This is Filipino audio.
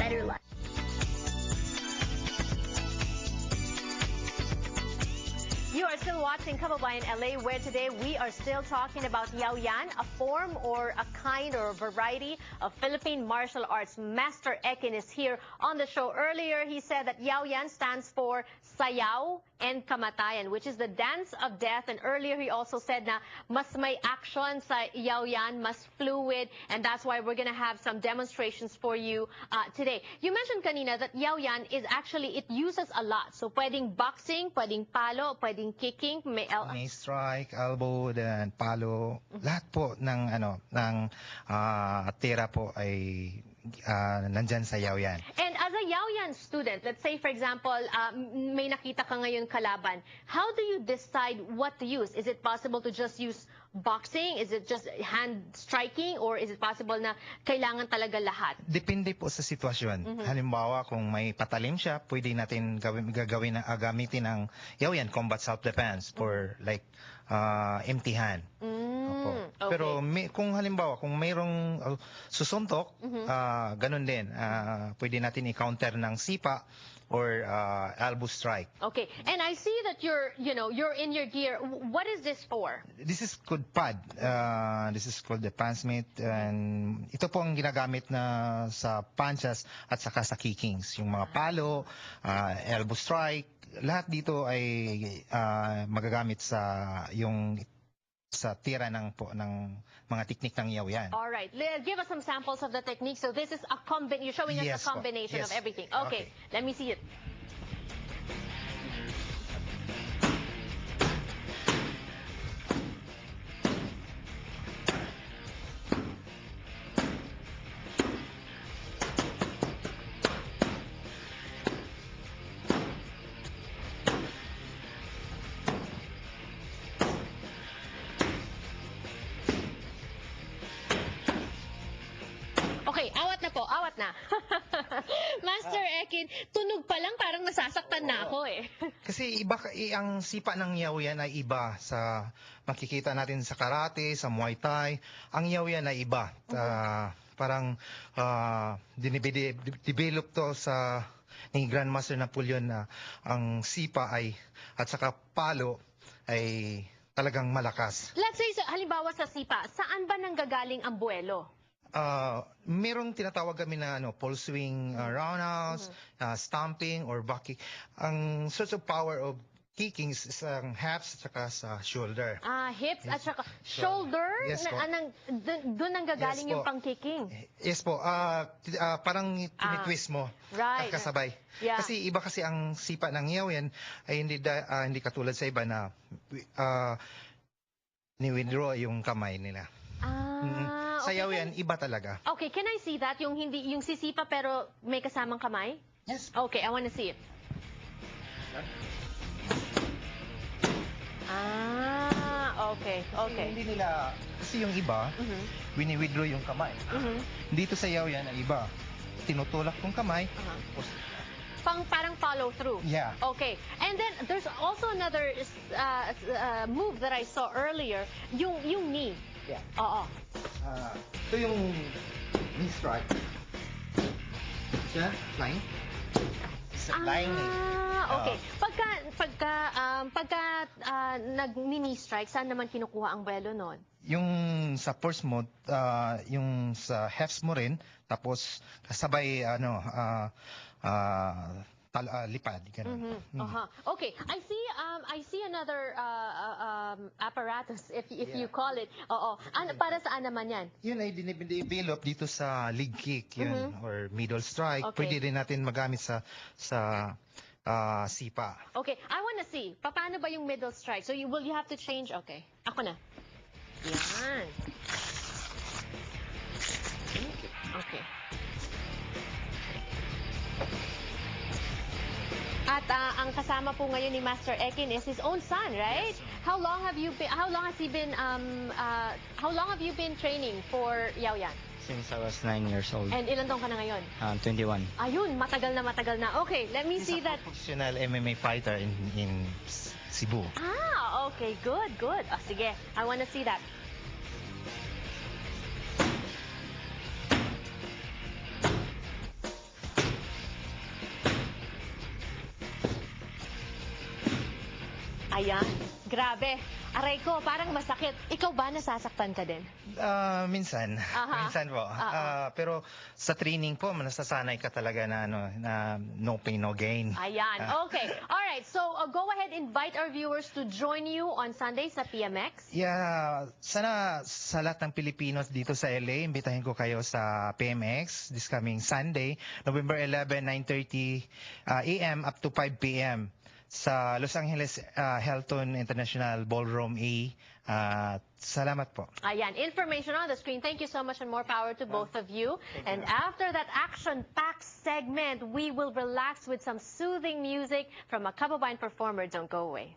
better life. You are still watching Kababayan LA, where today we are still talking about Yaoyan, a form or a kind or a variety of Philippine martial arts. Master Ekin is here on the show. Earlier, he said that Yaoyan stands for Sayaw and Kamatayan, which is the dance of death. And earlier, he also said na mas may action sa Yaoyan, mas fluid, and that's why we're going to have some demonstrations for you today. You mentioned kanina that Yaoyan is actually, it uses a lot. So pwedeng boxing, pwedeng palo, pwedeng kicking, may strike, elbow, then palo, lahat po ng tira po ay nandyan sa Yaoyan. And as a Yaoyan student, let's say for example, may nakita ka ngayon kalaban, how do you decide what to use? Is it possible to just use boxing? Is it just hand striking? Or is it possible na kailangan talaga lahat? Depende po sa sitwasyon. Halimbawa, kung may patalim siya, pwede natin gamitin ang Yaoyan, combat self-defense, for like empty hand. Okay. Pero kung halimbawa, kung mayroong susuntok, ganun din. Pwede natin i-counter ng sipa or elbow strike. Okay. And I see that you're in your gear. What is this for? This is called pad. This is called the pansmate. And ito po ang ginagamit na sa punches at saka sa kickings. Yung mga palo, elbow strike, lahat dito ay magagamit sa tira ng mga technique ng Yaoyan. All right. Give us some samples of the technique. So this is you're showing us a combination of everything. Okay. Let me see it. Okay, awat na. Master Ekin, tunog pa lang parang nasasaktan na ako eh. Kasi ang sipa ng Yaoyan ay iba sa makikita natin sa karate, sa Muay Thai. Ang Yaoyan ay iba. Parang develop to ni Grandmaster Napoleon na ang sipa at saka palo ay talagang malakas. Let's say, halimbawa sa sipa, saan ba nanggagaling ang buwelo? Merong tinatawag kami na pole swing, roundhouse, stomping, or back kick. Ang source of power of kicking is ang hips at saka sa shoulder. Hips at saka shoulder? Yes po. Doon nanggagaling yung pang-kicking? Yes po. Parang tinitwist mo. Right. Kasabay. Yeah. Kasi iba kasi ang sipa ng Yaoyan ay hindi katulad sa iba na ni-withdraw yung kamay nila. Sa Yaoyan, iba talaga. Okay, can I see that? Yung sisipa pero may kasamang kamay? Yes. Okay, I want to see it. Okay. Hindi nila, kasi yung iba, wini-withdraw yung kamay. Dito sa Yaoyan ay iba. Tinutulak yung kamay. Parang follow through. Yeah. Okay. And then there's also another move that I saw earlier, yung knee. Yeah. Oo. Ito yung knee strike. Siya, flying. Flying okay. Pagka nag-knee strike, saan naman kinukuha ang buwelo nun? Yung sa force mode, yung sa hefts mo rin, tapos kasabay lipad, ganun. Okay, I see another apparatus, if you call it. Para saan naman yan? Yun ay dinidevelop dito sa leg kick, yun, or middle strike. Okay. Pwede rin natin magamit sa sipa. Okay, I wanna see. Paano ba yung middle strike? So you have to change. Okay, ako na. Yan. Okay. At ang kasama po ngayon ni Master Ekin is his own son, right? Yes. How long have you been training for Yaoyan? Since I was 9 years old. And ilan taong ka na ngayon? 21. Ayun, matagal na. Okay, let me see that. He's a professional MMA fighter in Cebu. Okay, good. Sige, I wanna see that. Ayan. Grabe. Aray ko, parang masakit. Ikaw ba nasasaktan ka din? Minsan. Aha. Minsan po. Pero sa training po, nasasanay ka talaga na, na no pain, no gain. Ayan. Okay. Alright. So, go ahead, invite our viewers to join you on Sunday sa PMX. Yeah, sana sa lahat ng Pilipinos dito sa LA, imbitahin ko kayo sa PMX this coming Sunday, November 11, 9:30 a.m. up to 5 p.m. sa Los Angeles Hilton International Ballroom A. Salamat po. Ayan, information on the screen. Thank you so much and more power to both of you. And after that action-packed segment, we will relax with some soothing music from a Kababayan performer. Don't go away.